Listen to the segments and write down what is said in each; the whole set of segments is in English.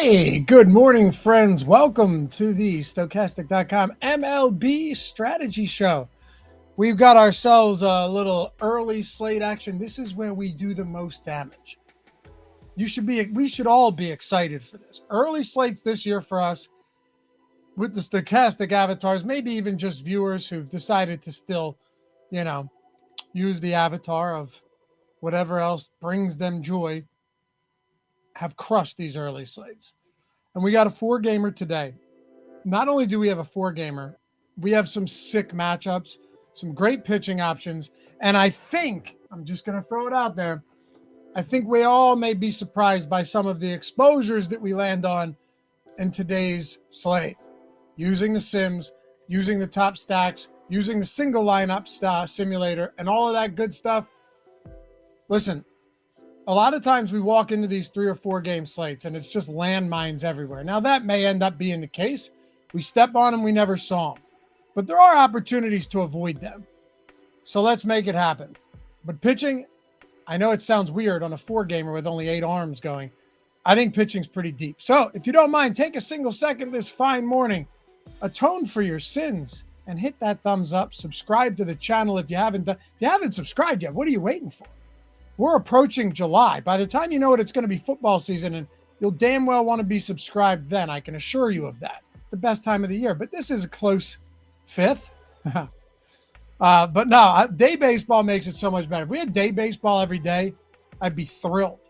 Hey, good morning, friends. Welcome to the Stokastic.com MLB strategy show. We've got ourselves a little early slate action. This is where we do the most damage. We should all be excited for this. Early slates this year for us with the Stokastic avatars, maybe even just viewers who've decided to still, use the avatar of whatever else brings them joy, have crushed these early slates. And we got a 4-gamer today. Not only do we have a 4-gamer, we have some sick matchups, some great pitching options. And I think, I'm just going to throw it out there, I think we all may be surprised by some of the exposures that we land on in today's slate. Using the sims, using the top stacks, using the single lineup simulator, and all of that good stuff. Listen, a lot of times we walk into these 3 or 4 game slates and it's just landmines everywhere. Now that may end up being the case. We step on them, we never saw them. But there are opportunities to avoid them. So let's make it happen. But pitching, I know it sounds weird on a 4-gamer with only 8 arms going. I think pitching's pretty deep. So if you don't mind, take a single second this fine morning, atone for your sins, and hit that thumbs up. Subscribe to the channel if you haven't subscribed yet. What are you waiting for? We're approaching July. By the time you know it, it's going to be football season, and you'll damn well want to be subscribed then. I can assure you of that. The best time of the year. But this is a close 5th. But no, day baseball makes it so much better. If we had day baseball every day, I'd be thrilled.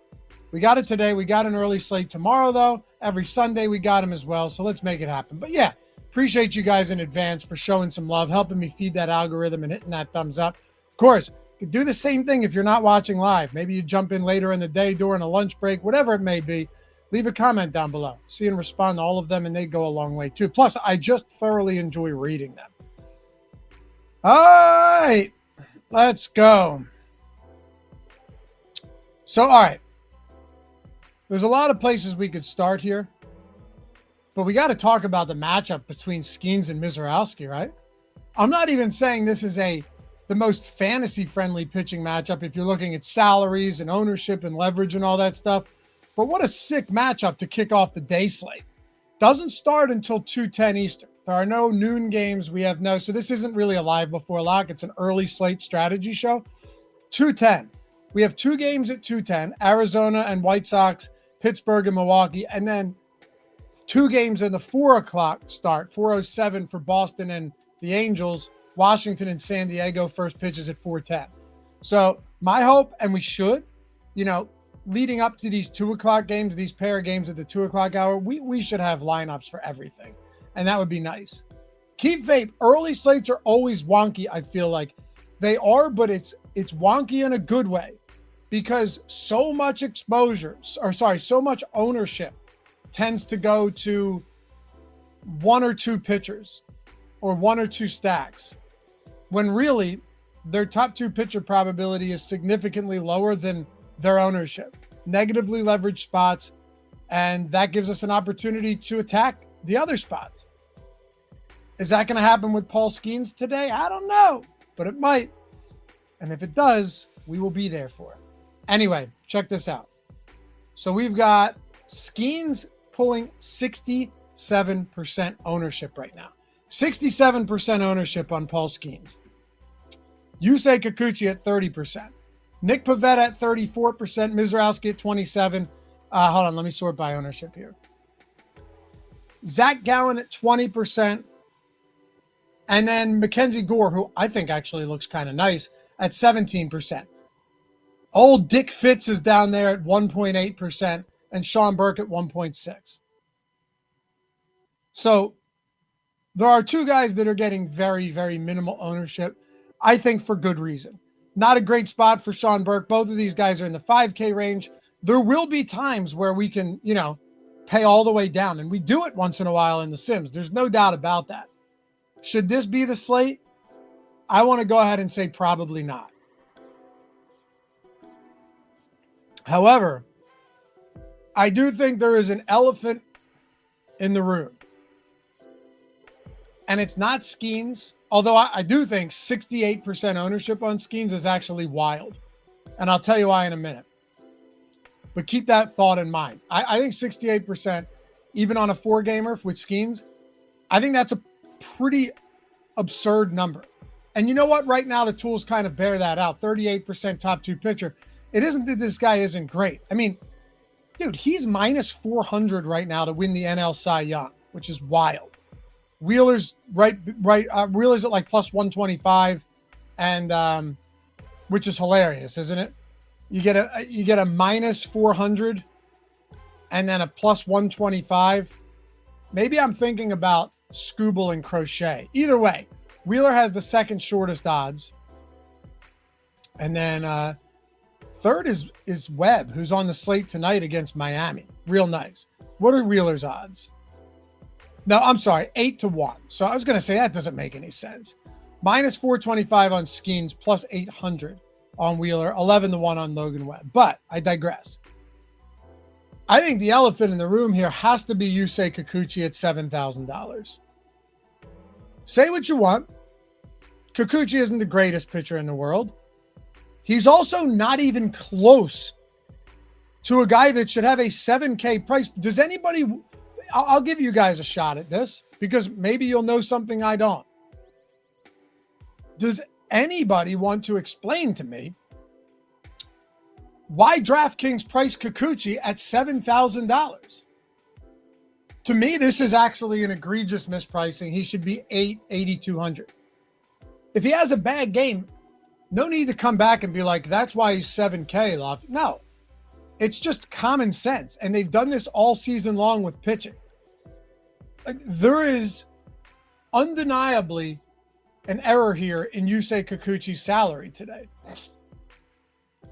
We got it today. We got an early slate tomorrow, though. Every Sunday, we got them as well. So let's make it happen. But yeah, appreciate you guys in advance for showing some love, helping me feed that algorithm and hitting that thumbs up. Of course, you could do the same thing if you're not watching live. Maybe you jump in later in the day during a lunch break, whatever it may be. Leave a comment down below. See and respond to all of them, and they go a long way too. Plus, I just thoroughly enjoy reading them. All right, let's go. So, all right. There's a lot of places we could start here, but we got to talk about the matchup between Skenes and Mizarowski, right? I'm not even saying this is the most fantasy-friendly pitching matchup if you're looking at salaries and ownership and leverage and all that stuff. But what a sick matchup to kick off the day slate. Doesn't start until 2:10 Eastern. There are no noon games. So this isn't really a live before lock. It's an early slate strategy show. 2:10. We have 2 games at 2:10, Arizona and White Sox, Pittsburgh and Milwaukee, and then 2 games in the 4 o'clock start, 4:07 for Boston and the Angels, Washington and San Diego, first pitches at 4:10. So my hope, and we should, leading up to these 2 o'clock games, these pair of games at the 2 o'clock hour, we should have lineups for everything. And that would be nice. Keep faith. Early slates are always wonky, I feel like. They are, but it's wonky in a good way because so much so much ownership tends to go to 1 or 2 pitchers or 1 or 2 stacks, when really their top 2 pitcher probability is significantly lower than their ownership. Negatively leveraged spots, and that gives us an opportunity to attack the other spots. Is that going to happen with Paul Skenes today? I don't know, but it might. And if it does, we will be there for it. Anyway, check this out. So we've got Skenes pulling 67% ownership right now. 67% ownership on Paul Skenes. Yusei Kikuchi at 30%. Nick Pivetta at 34%. Mizarowski at 27%. Hold on, let me sort by ownership here. Zach Gallen at 20%. And then Mackenzie Gore, who I think actually looks kind of nice, at 17%. Old Dick Fitz is down there at 1.8%. And Sean Burke at 1.6%. So there are 2 guys that are getting very, very minimal ownership, I think for good reason. Not a great spot for Sean Burke. Both of these guys are in the 5K range. There will be times where we can, pay all the way down. And we do it once in a while in the Sims. There's no doubt about that. Should this be the slate? I want to go ahead and say probably not. However, I do think there is an elephant in the room. And it's not Skenes, although I do think 68% ownership on Skenes is actually wild. And I'll tell you why in a minute. But keep that thought in mind. I think 68% even on a 4-gamer with Skenes, I think that's a pretty absurd number. And you know what? Right now, the tools kind of bear that out. 38% top 2 pitcher. It isn't that this guy isn't great. I mean, dude, he's minus 400 right now to win the NL Cy Young, which is wild. Wheeler's Wheeler's at like plus 125, and which is hilarious, isn't it? You get a minus 400 and then a plus 125. Maybe I'm thinking about Scooble and Crochet. Either way, Wheeler has the second shortest odds. And then third is Webb, who's on the slate tonight against Miami. Real nice. What are Wheeler's odds? No, I'm sorry, 8-1. So I was going to say that doesn't make any sense. Minus 425 on Skenes, plus 800 on Wheeler, 11-1 on Logan Webb. But I digress. I think the elephant in the room here has to be Yusei Kikuchi at $7,000. Say what you want. Kikuchi isn't the greatest pitcher in the world. He's also not even close to a guy that should have a 7K price. Does anybody, I'll give you guys a shot at this because maybe you'll know something I don't. Does anybody want to explain to me why DraftKings priced Kikuchi at $7,000? To me, this is actually an egregious mispricing. He should be $8,200. If he has a bad game, no need to come back and be like, that's why he's 7K, Love. No, it's just common sense. And they've done this all season long with pitching. Like, there is undeniably an error here in Yusei Kikuchi's salary today.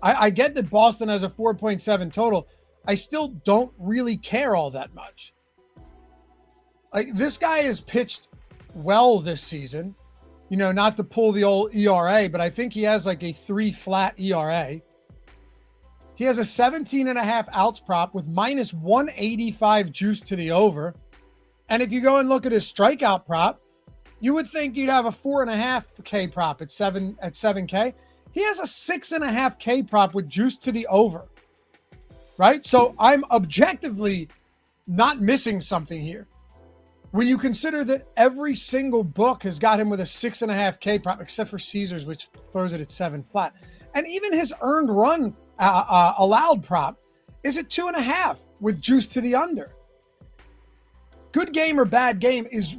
I get that Boston has a 4.7 total. I still don't really care all that much. Like, this guy has pitched well this season. You know, not to pull the old ERA, but I think he has like a 3 flat ERA. He has a 17.5 outs prop with minus 185 juice to the over. And if you go and look at his strikeout prop, you would think you'd have a 4.5K prop at 7K. He has a 6.5K prop with juice to the over, right? So I'm objectively not missing something here. When you consider that every single book has got him with a 6.5K prop, except for Caesars, which throws it at 7 flat. And even his earned run allowed prop is at 2.5 with juice to the under. Good game or bad game is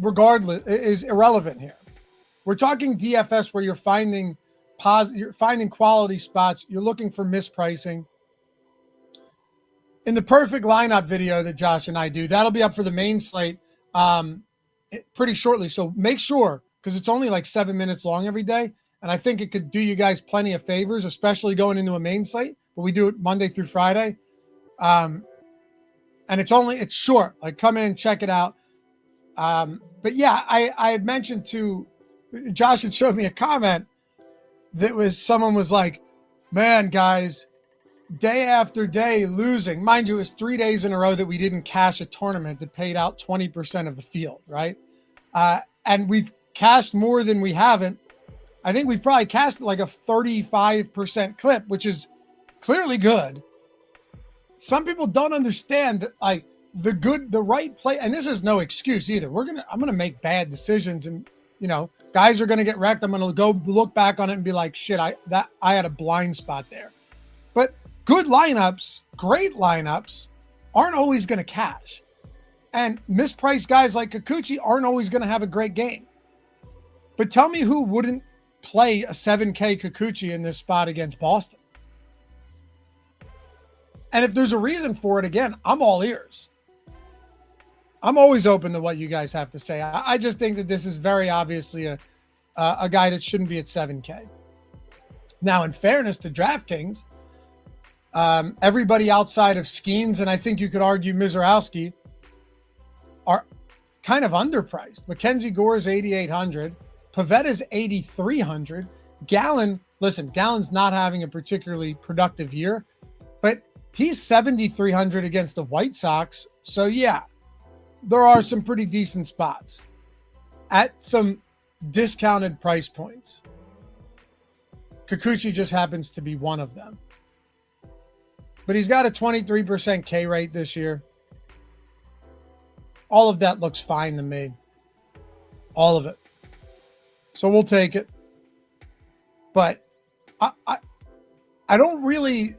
irrelevant here. We're talking DFS where you're finding quality spots. You're looking for mispricing. In the perfect lineup video that Josh and I do, that'll be up for the main slate pretty shortly. So make sure, because it's only like 7 minutes long every day. And I think it could do you guys plenty of favors, especially going into a main slate. But we do it Monday through Friday. And it's short. Like, come in, check it out. But yeah, I had mentioned to Josh had showed me a comment that was someone was like, man, guys, day after day losing. Mind you, it was 3 days in a row that we didn't cash a tournament that paid out 20% of the field, right? And we've cashed more than we haven't. I think we've probably cashed like a 35% clip, which is clearly good. Some people don't understand that, like, the right play, and this is no excuse either. I'm gonna make bad decisions, and guys are gonna get wrecked. I'm gonna go look back on it and be like, shit, I had a blind spot there. But good lineups, great lineups, aren't always gonna cash, and mispriced guys like Kikuchi aren't always gonna have a great game. But tell me who wouldn't play a 7K Kikuchi in this spot against Boston? And if there's a reason for it, again, I'm all ears. I'm always open to what you guys have to say. I just think that this is very obviously a guy that shouldn't be at 7K. Now, in fairness to DraftKings, everybody outside of Skenes, and I think you could argue Mizarowski, are kind of underpriced. Mackenzie Gore is 8,800. Pavetta's 8,300. Gallen's not having a particularly productive year, but he's 7,300 against the White Sox. So yeah, there are some pretty decent spots at some discounted price points. Kikuchi just happens to be one of them. But he's got a 23% K rate this year. All of that looks fine to me. All of it. So we'll take it. But I don't really.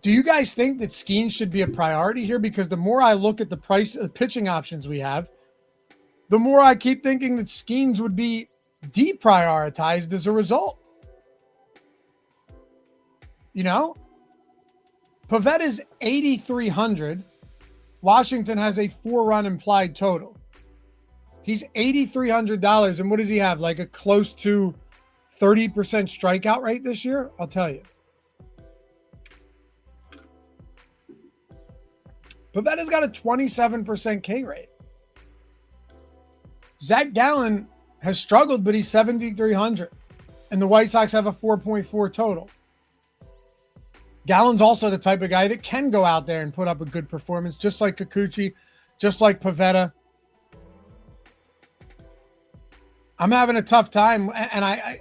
Do you guys think that Skenes should be a priority here? Because the more I look at the price of pitching options we have, the more I keep thinking that Skenes would be deprioritized as a result. You know, Pivetta is 8,300. Washington has a 4-run implied total. He's $8,300. And what does he have? Like a close to 30% strikeout rate this year? I'll tell you. Pavetta's got a 27% K rate. Zach Gallen has struggled, but he's 7,300. And the White Sox have a 4.4 total. Gallen's also the type of guy that can go out there and put up a good performance, just like Kikuchi, just like Pivetta. I'm having a tough time. And I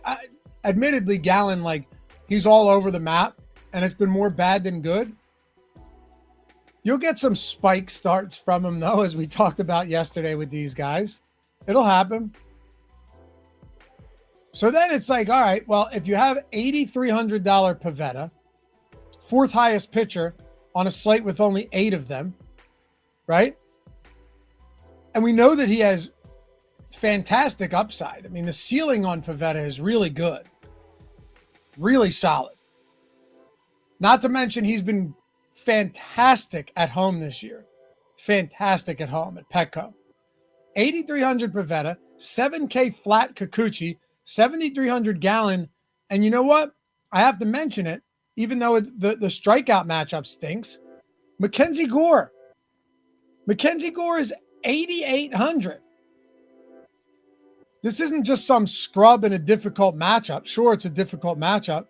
admittedly, Gallen, like, he's all over the map, and it's been more bad than good. You'll get some spike starts from him, though, as we talked about yesterday with these guys. It'll happen. So then it's like, all right, well, if you have $8,300 Pivetta, fourth highest pitcher on a slate with only 8 of them, right? And we know that he has fantastic upside. I mean, the ceiling on Pivetta is really good, really solid. Not to mention he's been fantastic at home this year. Fantastic at home at Petco. 8,300 Pivetta, 7K flat Kikuchi, 7,300 Gallen. And you know what? I have to mention it, even though the strikeout matchup stinks. Mackenzie Gore. Mackenzie Gore is 8,800. This isn't just some scrub in a difficult matchup. Sure, it's a difficult matchup.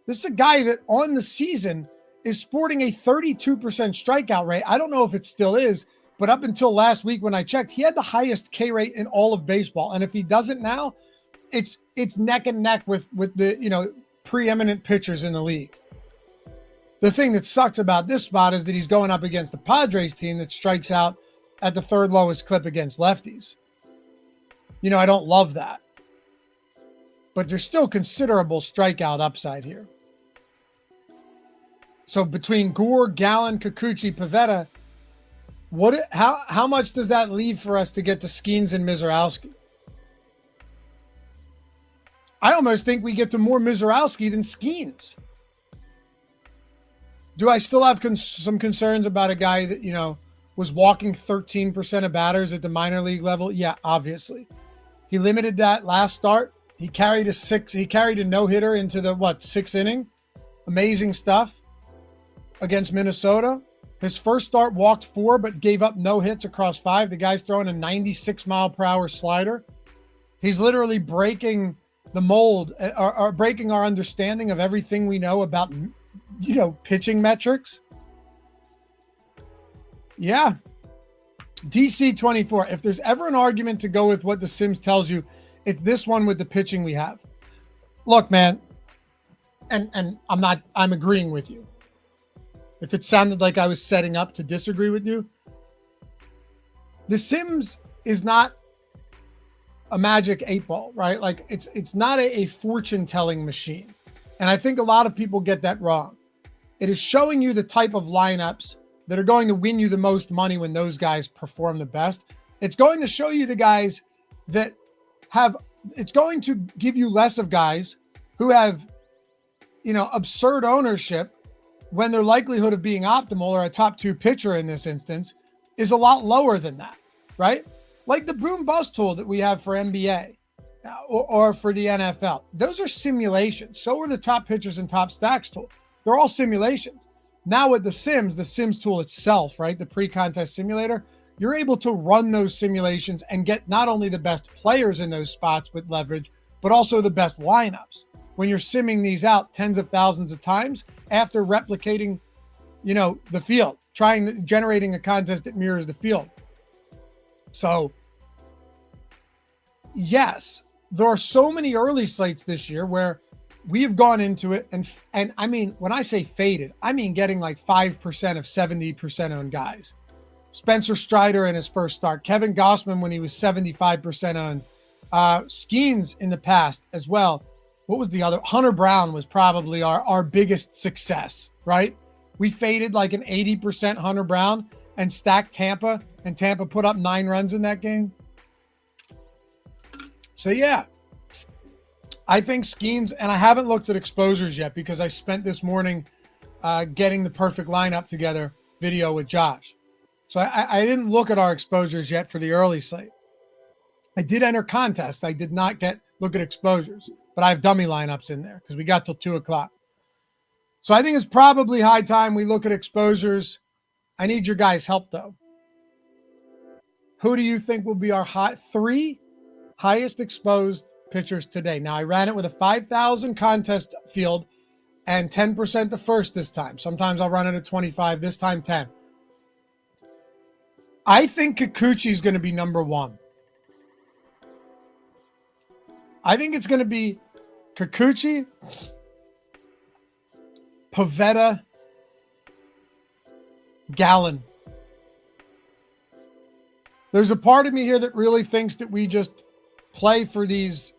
This is a guy that on the season is sporting a 32% strikeout rate. I don't know if it still is, but up until last week when I checked, he had the highest K rate in all of baseball. And if he doesn't now, it's neck and neck with the preeminent pitchers in the league. The thing that sucks about this spot is that he's going up against the Padres team that strikes out at the third lowest clip against lefties. I don't love that. But there's still considerable strikeout upside here. So between Gore, Gallen, Kikuchi, Pivetta, how much does that leave for us to get to Skenes and Mizarowski? I almost think we get to more Mizarowski than Skenes. Do I still have some concerns about a guy that, was walking 13% of batters at the minor league level? Yeah, obviously. He limited that last start. He carried a no-hitter into the 6th inning. Amazing stuff against Minnesota. His first start walked 4, but gave up no hits across 5. The guy's throwing a 96-mile-per-hour slider. He's literally breaking the mold, or breaking our understanding of everything we know about, pitching metrics. Yeah. DC 24. If there's ever an argument to go with what the Sims tells you, it's this one with the pitching we have. Look, man, and I'm agreeing with you. If it sounded like I was setting up to disagree with you, the Sims is not a magic 8-ball, right? Like it's not a fortune-telling machine. And I think a lot of people get that wrong. It is showing you the type of lineups that are going to win you the most money when those guys perform the best. It's going to show you the guys that it's going to give you less of guys who have, absurd ownership when their likelihood of being optimal, or a top 2 pitcher in this instance, is a lot lower than that, right? Like the boom bust tool that we have for NBA or for the NFL. Those are simulations. So are the top pitchers and top stacks tool. They're all simulations. Now with the Sims tool itself, right? The pre-contest simulator, you're able to run those simulations and get not only the best players in those spots with leverage, but also the best lineups. When you're simming these out tens of thousands of times after replicating, the field, generating a contest that mirrors the field. So, yes, there are so many early slates this year where we've gone into it and I mean, when I say faded, I mean getting like 5% of 70% owned guys. Spencer Strider in his first start. Kevin Gossman when he was 75% owned. Skenes in the past as well. What was the other? Hunter Brown was probably our biggest success, right? We faded like an 80% Hunter Brown and stacked Tampa, and Tampa put up 9 runs in that game. So yeah, I think Skenes, and I haven't looked at exposures yet because I spent this morning getting the perfect lineup together video with Josh. So I didn't look at our exposures yet for the early slate. I did enter contests. I did not look at exposures, but I have dummy lineups in there because we got till 2 o'clock. So I think it's probably high time we look at exposures. I need your guys' help though. Who do you think will be our 3 highest exposed pitchers today? Now I ran it with a 5,000 contest field and 10% the first this time. Sometimes I'll run it at 25, this time 10. I think Kikuchi is going to be number 1. I think it's going to be Kikuchi, Pivetta, Gallen. There's a part of me here that really thinks that we just play for these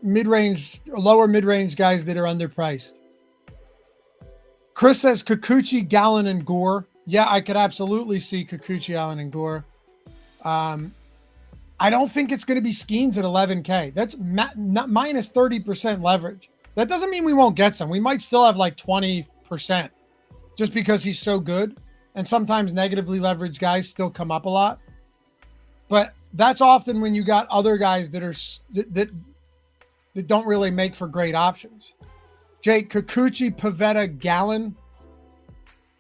mid-range, lower mid-range guys that are underpriced. Chris says Kikuchi, Gallen, and Gore. Yeah, I could absolutely see Kikuchi, Allen, and Gore. I don't think it's going to be Skenes at 11K. That's minus 30% leverage. That doesn't mean we won't get some. We might still have like 20% just because he's so good. And sometimes negatively leveraged guys still come up a lot. But that's often when you got other guys that are that don't really make for great options. Jake, Kikuchi, Pivetta, Gallen.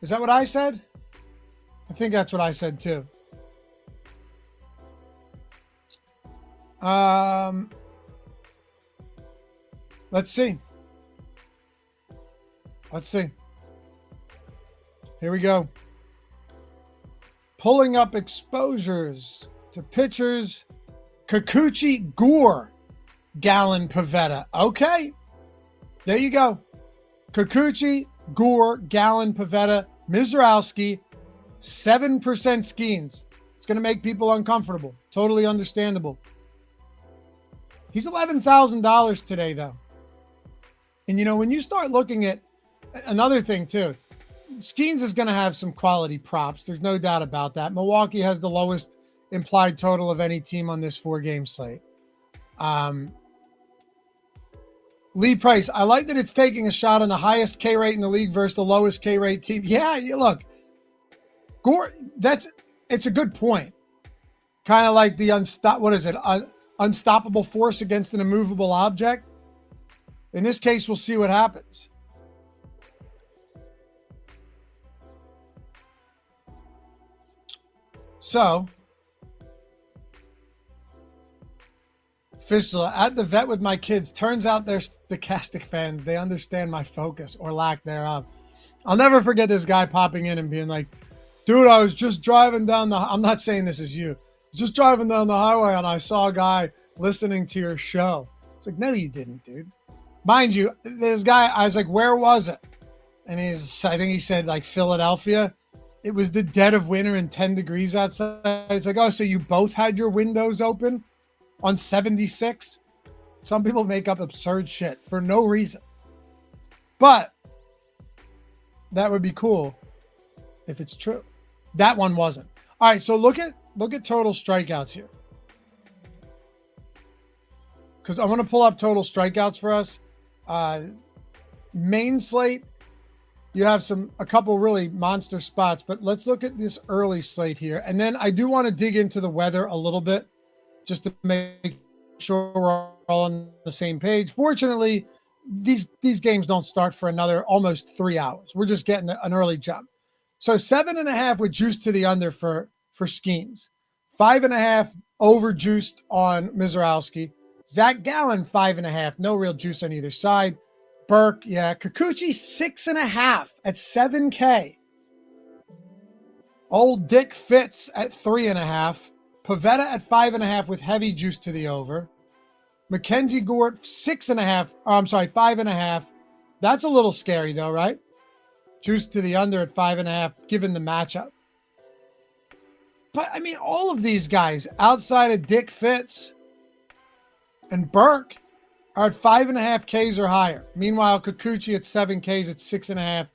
Is that what I said? I think that's what I said too. Let's see. Here we go. Pulling up exposures to pitchers. Kikuchi, Gore, Gallen, Pivetta. Okay. There you go. Kikuchi, Gore, Gallen, Pivetta, Mizarowski, 7% Skenes. It's going to make people uncomfortable. Totally understandable. He's $11,000 today, though. And, when you start looking at another thing, too, Skenes is going to have some quality props. There's no doubt about that. Milwaukee has the lowest implied total of any team on this 4-game slate. Lee Price, I like that it's taking a shot on the highest K rate in the league versus the lowest K rate team. Yeah, look, Gore, it's a good point. Kind of like the unstoppable force against an immovable object. In this case, we'll see what happens. So, Fistula, at the vet with my kids, turns out they're Stokastic fans. They understand my focus or lack thereof. I'll never forget this guy popping in and being like, dude, I was just driving down I'm not saying this is you. Just driving down the highway and I saw a guy listening to your show. It's like, no, you didn't, dude. Mind you, this guy, I was like, where was it? And I think he said like Philadelphia. It was the dead of winter and 10 degrees outside. It's like, oh, so you both had your windows open on 76? Some people make up absurd shit for no reason. But that would be cool if it's true. That one wasn't. All right, so look at total strikeouts here. Because I want to pull up total strikeouts for us. Main slate, you have a couple really monster spots, but let's look at this early slate here. And then I do want to dig into the weather a little bit just to make sure we're all on the same page. Fortunately, these games don't start for another almost 3 hours. We're just getting an early jump. So 7.5 with juice to the under for Skenes. 5.5 over juiced on Mizarowski. Zach Gallen, 5.5. No real juice on either side. Burke, yeah. Kikuchi, 6.5 at 7K. Old Dick Fitz at 3.5. Pivetta at 5.5 with heavy juice to the over. Mackenzie Gore, 6.5. Oh, I'm sorry, 5.5. That's a little scary though, right? Juice to the under at 5.5, given the matchup. But I mean, all of these guys outside of Dick Fitz and Burke are at 5.5 Ks or higher. Meanwhile, Kikuchi at 7 Ks at 6.5.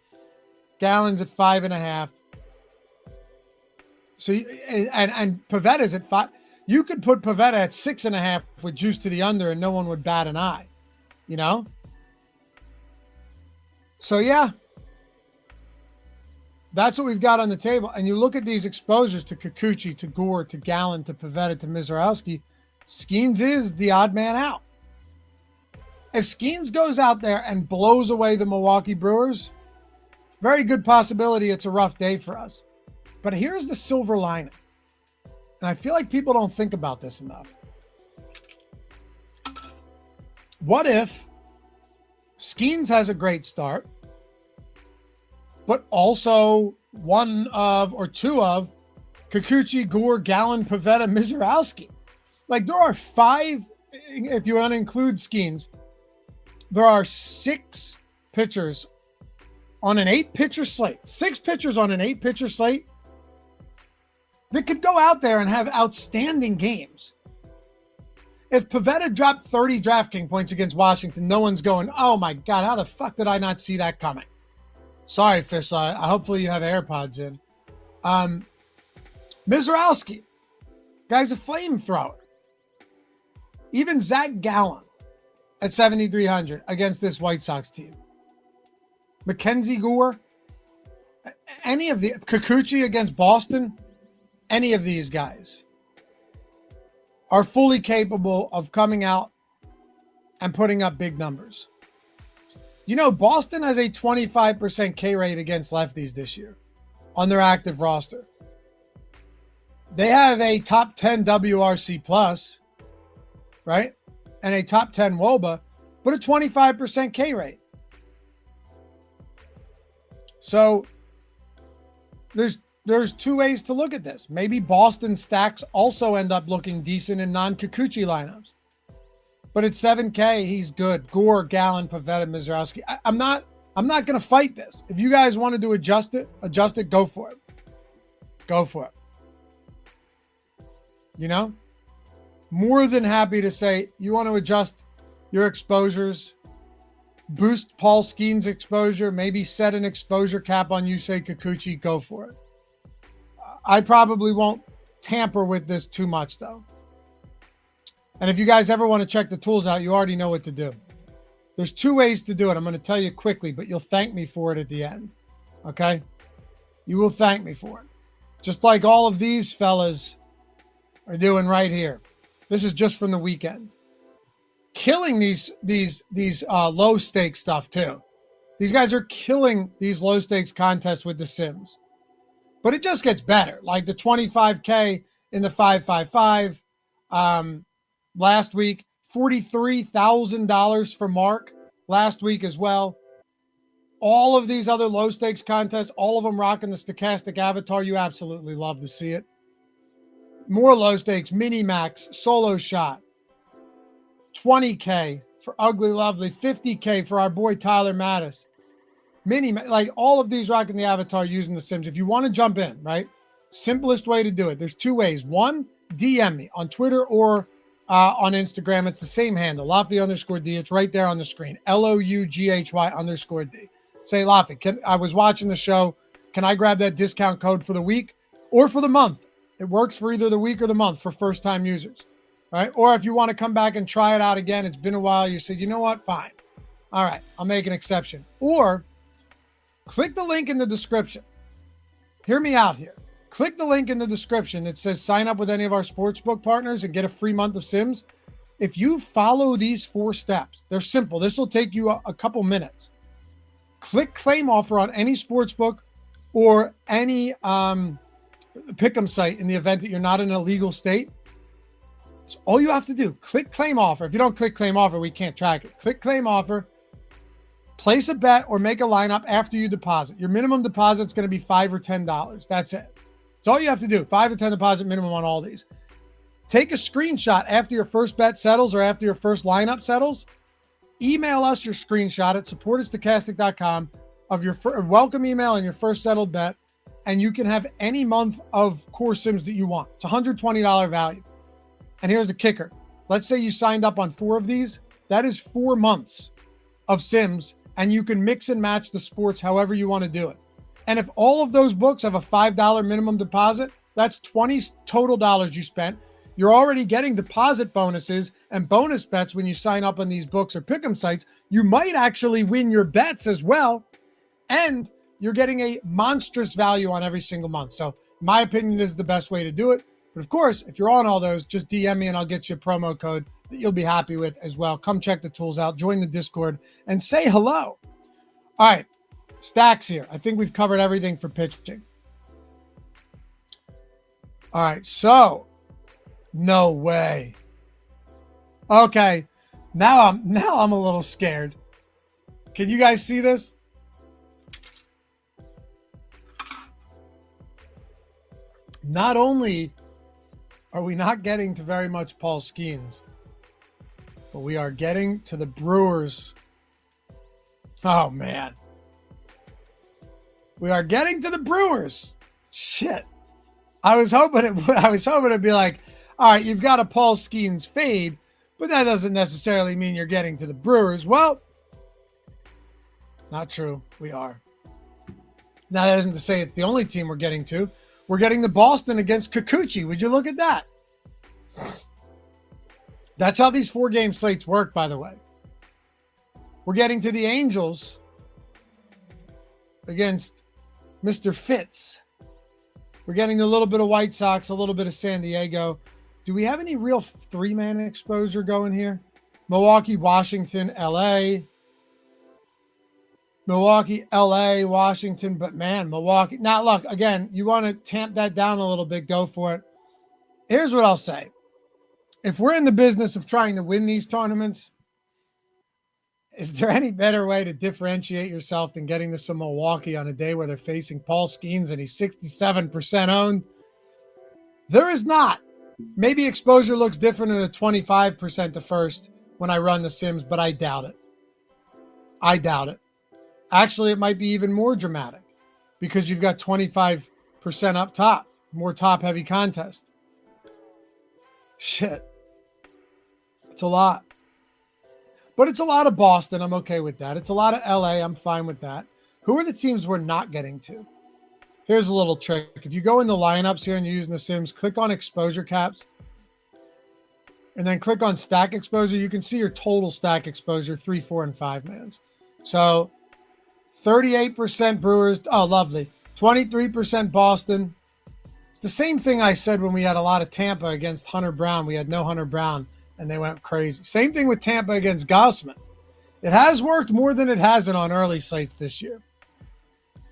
Gallon's at 5.5. So, and Pavetta's at 5. You could put Pavetta at 6.5 with juice to the under and no one would bat an eye, you know? So, yeah. That's what we've got on the table. And you look at these exposures to Kikuchi, to Gore, to Gallon, to Pavetta, to Mizarowski. Skenes is the odd man out. If Skenes goes out there and blows away the Milwaukee Brewers, very good possibility it's a rough day for us. But here's the silver lining. And I feel like people don't think about this enough. What if Skenes has a great start, but also one of or two of Kikuchi, Gore, Gallon, Pavetta, Mizarowski? Like there are 5, if you want to include Skenes, there are 6 pitchers on an 8-pitcher slate. 6 pitchers on an 8-pitcher slate that could go out there and have outstanding games. If Pavetta dropped 30 DraftKings points against Washington, no one's going, oh my God, how the fuck did I not see that coming? Sorry, Fish. Hopefully you have AirPods in. Mizarowski, guy's a flamethrower. Even Zach Gallen at 7,300 against this White Sox team. Mackenzie Gore, any of the Kikuchi against Boston, any of these guys are fully capable of coming out and putting up big numbers. You know, Boston has a 25% K rate against lefties this year on their active roster. They have a top 10 WRC plus, right? And a top 10 WOBA, but a 25% K rate. So there's 2 ways to look at this. Maybe Boston stacks also end up looking decent in non-Kikuchi lineups. But at 7K, he's good. Gore, Gallon, Pavetta, Mizarowski. I'm not going to fight this. If you guys wanted to adjust it, go for it. Go for it. You know? More than happy to say, you want to adjust your exposures, boost Paul Skenes' exposure, maybe set an exposure cap on Yusei Kikuchi, go for it. I probably won't tamper with this too much, though. And if you guys ever want to check the tools out, you already know what to do. There's 2 ways to do it. I'm going to tell you quickly, but you'll thank me for it at the end. Okay? You will thank me for it. Just like all of these fellas are doing right here. This is just from the weekend. Killing these low stakes stuff too. These guys are killing these low stakes contests with the Sims. But it just gets better. Like the 25K in the 555 last week, $43,000 for Mark last week as well. All of these other low stakes contests, all of them rocking the Stokastic avatar. You absolutely love to see it. More low stakes, mini max, solo shot. 20K for Ugly Lovely, 50K for our boy Tyler Mattis. Like all of these rocking the avatar using the Sims. If you want to jump in, right? Simplest way to do it. There's 2 ways. 1, DM me on Twitter or on Instagram. It's the same handle, Laffy_D. It's right there on the screen. LOUGHY_D. Say, Laffy, I was watching the show. Can I grab that discount code for the week or for the month? It works for either the week or the month for first-time users, right? Or if you want to come back and try it out again, it's been a while, you said, you know what? Fine. All right, I'll make an exception. Or click the link in the description. Hear me out here. Click the link in the description that says sign up with any of our sportsbook partners and get a free month of Sims. If you follow these 4 steps, they're simple. This will take you a couple minutes. Click claim offer on any sportsbook or any pick'em site in the event that you're not in a legal state. That's all you have to do. Click claim offer. If you don't click claim offer, we can't track it. Click claim offer. Place a bet or make a lineup after you deposit. Your minimum deposit is going to be $5 or $10. That's it. That's all you have to do. 5 or 10 deposit minimum on all these. Take a screenshot after your first bet settles or after your first lineup settles. Email us your screenshot at support@stokastic.com of your welcome email and your first settled bet. and you can have any month of core sims that you want. It's $120 value. And here's the kicker. Let's say you signed up on 4 of these. That is 4 months of sims, and you can mix and match the sports however you want to do it. And if all of those books have a $5 minimum deposit, that's 20 total dollars you spent. You're already getting deposit bonuses and bonus bets when you sign up on these books or pick'em sites. You might actually win your bets as well. And you're getting a monstrous value on every single month. So in my opinion, this is the best way to do it. But of course, if you're on all those, just DM me and I'll get you a promo code that you'll be happy with as well. Come check the tools out, join the Discord, and say hello. All right, stacks here. I think we've covered everything for pitching. All right, so no way. Okay, now I'm a little scared. Can you guys see this? Not only are we not getting to very much Paul Skenes, but we are getting to the Brewers. Oh, man. We are getting to the Brewers. Shit. I was hoping it'd be like, all right, you've got a Paul Skenes fade, but that doesn't necessarily mean you're getting to the Brewers. Well, not true. We are. Now, that isn't to say it's the only team we're getting to. We're getting the Boston against Kikuchi. Would you look at that? That's how these 4-game slates work, by the way. We're getting to the Angels against Mr. Fitz. We're getting a little bit of White Sox, a little bit of San Diego. Do we have any real 3-man exposure going here? Milwaukee, Washington, LA. Milwaukee, LA, Washington, but man, Milwaukee. Now, look, again, you want to tamp that down a little bit, go for it. Here's what I'll say. If we're in the business of trying to win these tournaments, is there any better way to differentiate yourself than getting to some Milwaukee on a day where they're facing Paul Skenes and he's 67% owned? There is not. Maybe exposure looks different in a 25% to first when I run the sims, but I doubt it. I doubt it. Actually, it might be even more dramatic because you've got 25% up top, more top-heavy contest. Shit. It's a lot. But it's a lot of Boston. I'm okay with that. It's a lot of LA. I'm fine with that. Who are the teams we're not getting to? Here's a little trick. If you go in the lineups here and you're using the sims, click on exposure caps and then click on stack exposure. You can see your total stack exposure, 3, 4, and 5 mans. So 38% Brewers. Oh, lovely. 23% Boston. It's the same thing I said when we had a lot of Tampa against Hunter Brown. We had no Hunter Brown, and they went crazy. Same thing with Tampa against Gausman. It has worked more than it hasn't on early slates this year.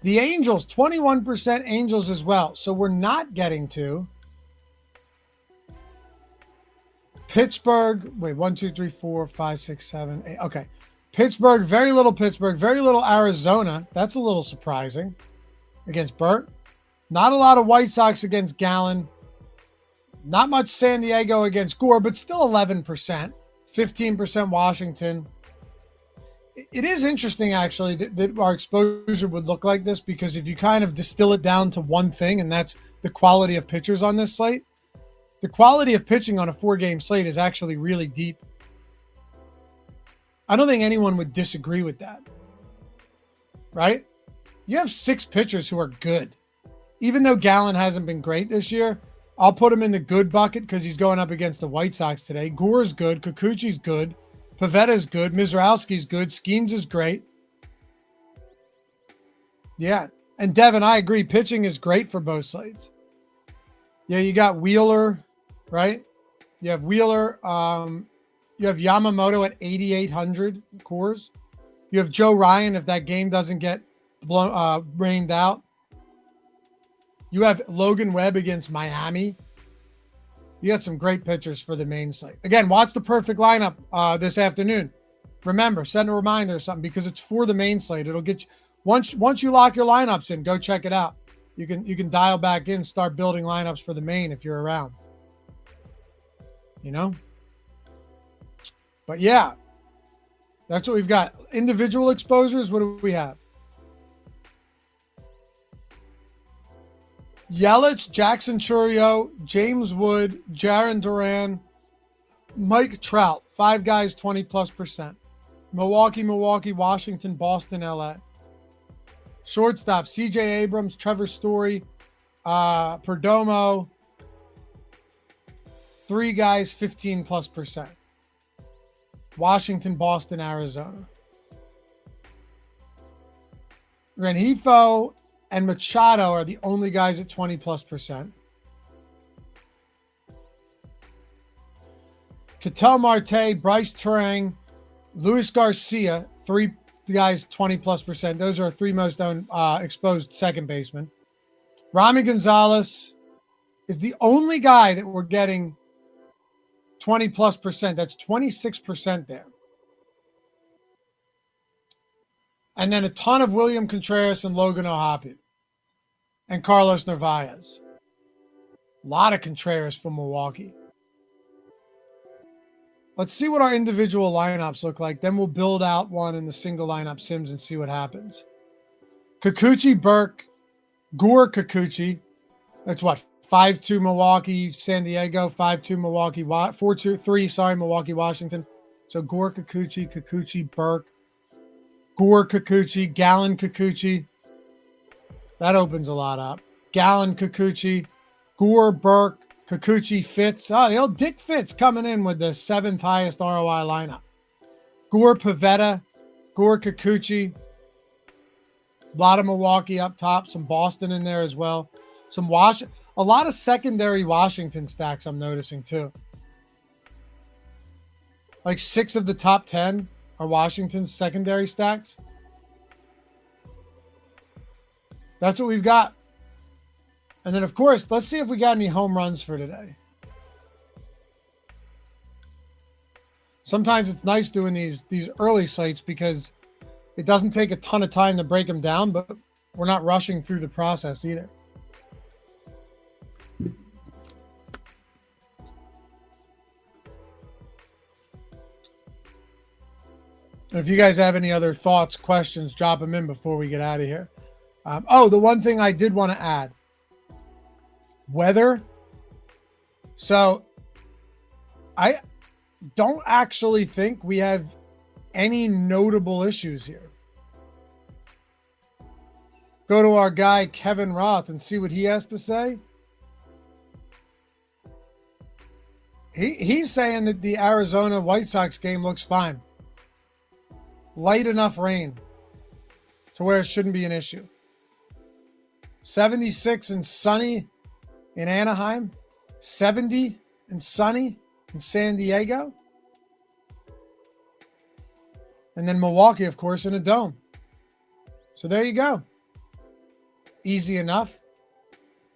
The Angels, 21% Angels as well. So we're not getting to Pittsburgh. Wait, 1, 2, 3, 4, 5, 6, 7, 8. Okay. Pittsburgh, very little Arizona. That's a little surprising against Burt. Not a lot of White Sox against Gallen. Not much San Diego against Gore, but still 11%. 15% Washington. It is interesting, actually, that our exposure would look like this, because if you kind of distill it down to one thing, and that's the quality of pitchers on this slate, the quality of pitching on a 4-game slate is actually really deep. I don't think anyone would disagree with that, right? You have 6 pitchers who are good. Even though Gallen hasn't been great this year, I'll put him in the good bucket because he's going up against the White Sox today. Gore's good. Kikuchi's good. Pavetta's good. Mizarowski's good. Skenes is great. Yeah. And Devin, I agree. Pitching is great for both slates. Yeah, you got Wheeler, right? You have Wheeler. You have Yamamoto at 8,800 cores. You have Joe Ryan if that game doesn't get rained out. You have Logan Webb against Miami. You got some great pitchers for the main slate. Again, watch the perfect lineup this afternoon. Remember, send a reminder or something because it's for the main slate. It'll get you once you lock your lineups in, go check it out. You can dial back in, start building lineups for the main if you're around. You know? But yeah, that's what we've got. Individual exposures, what do we have? Yelich, Jackson Chourio, James Wood, Jarren Duran, Mike Trout. 5 guys, 20+%. Milwaukee, Washington, Boston, LA. Shortstop, CJ Abrams, Trevor Story, Perdomo. 3 guys, 15+%. Washington, Boston, Arizona. Rengifo and Machado are the only guys at 20+%. Ketel Marte, Bryce Turang, Luis Garcia, 3 guys, 20+%. Those are our 3 most owned, exposed second basemen. Rami Gonzalez is the only guy that we're getting 20+%. That's 26% there. And then a ton of William Contreras and Logan O'Hoppe and Carlos Narvaez. A lot of Contreras from Milwaukee. Let's see what our individual lineups look like. Then we'll build out one in the single lineup sims and see what happens. Kikuchi, Burke, Gore Kikuchi. That's what? 5-2 Milwaukee, San Diego, 5-2 Milwaukee, 4-2-3, Milwaukee, Washington. So Gore Kikuchi, Burke, Gore Kikuchi, Gallon Kikuchi. That opens a lot up. Gallon Kikuchi, Gore, Burke, Kikuchi, Fitz. Oh, the old Dick Fitz coming in with the 7th highest ROI lineup. Gore Pavetta, Gore Kikuchi. A lot of Milwaukee up top, some Boston in there as well. A lot of secondary Washington stacks I'm noticing too. Like 6 of the top 10 are Washington's secondary stacks. That's what we've got. And then, of course, let's see if we got any home runs for today. Sometimes it's nice doing these early slates because it doesn't take a ton of time to break them down, but we're not rushing through the process either. If you guys have any other thoughts, questions, drop them in before we get out of here. The one thing I did want to add. Weather. So I don't actually think we have any notable issues here. Go to our guy, Kevin Roth, and see what he has to say. He's saying that the Arizona White Sox game looks fine. Light enough rain to where it shouldn't be an issue. 76 and sunny in Anaheim. 70 and sunny in San Diego. And then Milwaukee, of course, in a dome. So there you go. Easy enough.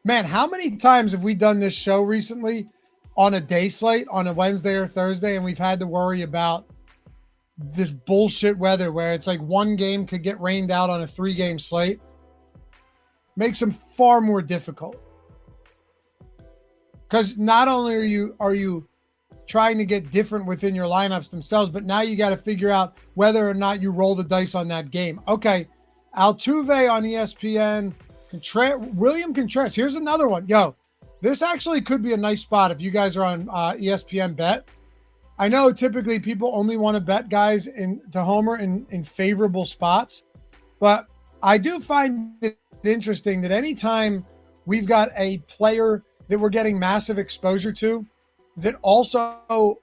Man, how many times have we done this show recently on a day slate on a Wednesday or Thursday, and we've had to worry about this bullshit weather where it's like one game could get rained out on a 3-game slate? Makes them far more difficult. Because not only are you trying to get different within your lineups themselves, but now you got to figure out whether or not you roll the dice on that game. Okay, Altuve on ESPN, William Contreras. Here's another one. Yo, this actually could be a nice spot if you guys are on ESPN Bet. I know typically people only want to bet guys to homer in favorable spots, but I do find it interesting that anytime we've got a player that we're getting massive exposure to, that also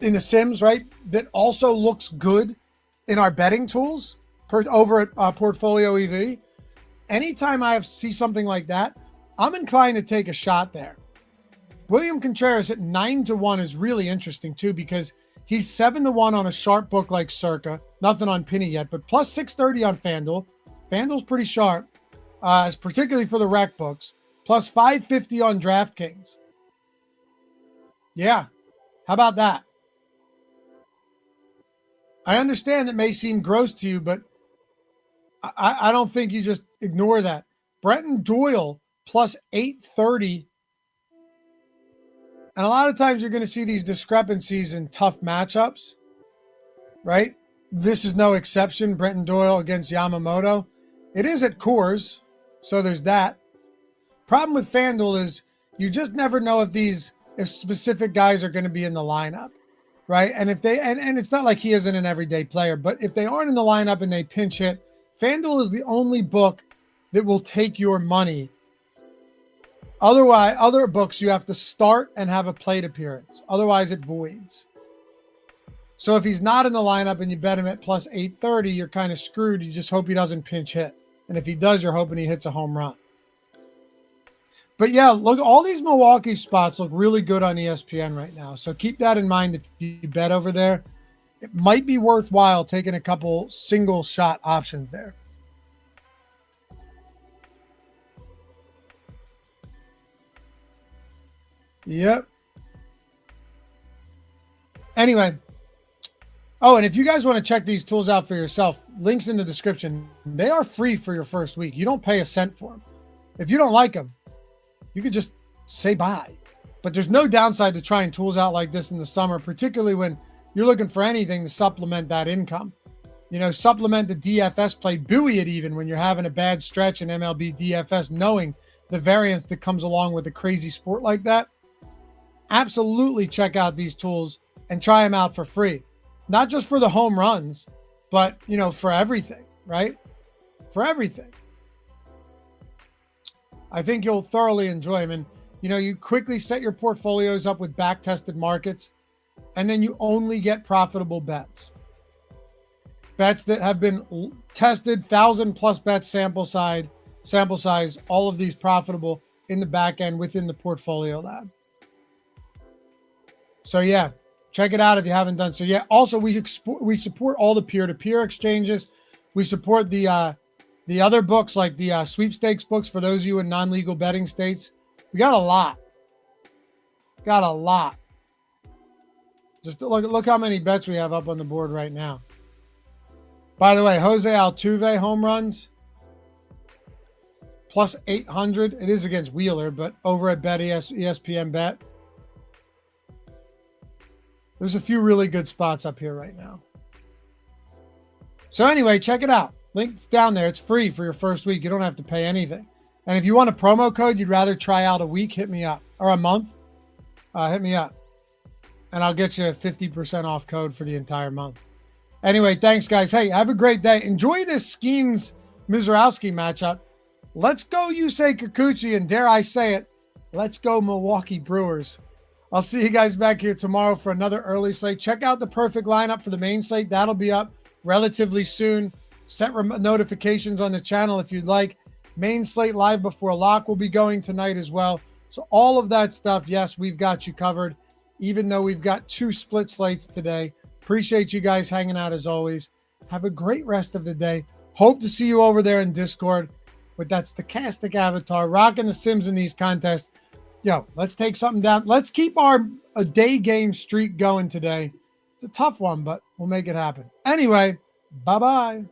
in the sims, right, that also looks good in our betting tools over at Portfolio EV, anytime I see something like that, I'm inclined to take a shot there. William Contreras at 9-1 is really interesting too, because he's 7-1 on a sharp book like Circa. Nothing on Penny yet, but plus 630 on FanDuel. FanDuel's pretty sharp, particularly for the rec books. Plus 550 on DraftKings. Yeah, how about that? I understand it may seem gross to you, but I don't think you just ignore that. Brenton Doyle plus 830. And a lot of times you're going to see these discrepancies in tough matchups, right? This is no exception. Brenton Doyle against Yamamoto. It is at Coors, so there's that. Problem with FanDuel is you just never know if specific guys are going to be in the lineup, right? And if and it's not like he isn't an everyday player, but if they aren't in the lineup and they pinch hit, FanDuel is the only book that will take your money. Otherwise, other books you have to start and have a plate appearance. Otherwise, it voids. So if he's not in the lineup and you bet him at plus 830, you're kind of screwed. You just hope he doesn't pinch hit. And if he does, you're hoping he hits a home run. But yeah, look, all these Milwaukee spots look really good on ESPN right now. So keep that in mind if you bet over there. It might be worthwhile taking a couple single shot options there. Yep. Anyway. Oh, and if you guys want to check these tools out for yourself, links in the description. They are free for your first week. You don't pay a cent for them. If you don't like them, you could just say bye. But there's no downside to trying tools out like this in the summer, particularly when you're looking for anything to supplement that income. You know, supplement the DFS play, buoy it even when you're having a bad stretch in MLB DFS, knowing the variance that comes along with a crazy sport like that. Absolutely check out these tools and try them out for free. Not just for the home runs, but, you know, for everything, right? For everything. I think you'll thoroughly enjoy them. And, you know, you quickly set your portfolios up with back-tested markets, and then you only get profitable bets. Bets that have been tested, 1,000+ bet sample size, all of these profitable in the back end within the portfolio lab. So, yeah. Check it out if you haven't done so yet. Also, we support all the peer-to-peer exchanges. We support the other books like the sweepstakes books for those of you in non-legal betting states. We got a lot. Got a lot. Just look how many bets we have up on the board right now. By the way, Jose Altuve home runs plus 800. It is against Wheeler, but over at ESPN Bet. There's a few really good spots up here right now. So anyway, check it out. Link's down there. It's free for your first week. You don't have to pay anything. And if you want a promo code, you'd rather try out a week, hit me up. Or a month, hit me up. And I'll get you a 50% off code for the entire month. Anyway, thanks, guys. Hey, have a great day. Enjoy this Skenes Mizarowski matchup. Let's go, Yusei Kikuchi, and dare I say it, let's go Milwaukee Brewers. I'll see you guys back here tomorrow for another early slate. Check out the perfect lineup for the main slate. That'll be up relatively soon. Set notifications on the channel if you'd like. Main slate live before lock will be going tonight as well. So all of that stuff, yes, we've got you covered, even though we've got 2 split slates today. Appreciate you guys hanging out as always. Have a great rest of the day. Hope to see you over there in Discord with that Stokastic avatar, rocking the Sims in these contests. Yo, let's take something down. Let's keep a day game streak going today. It's a tough one, but we'll make it happen. Anyway, bye-bye.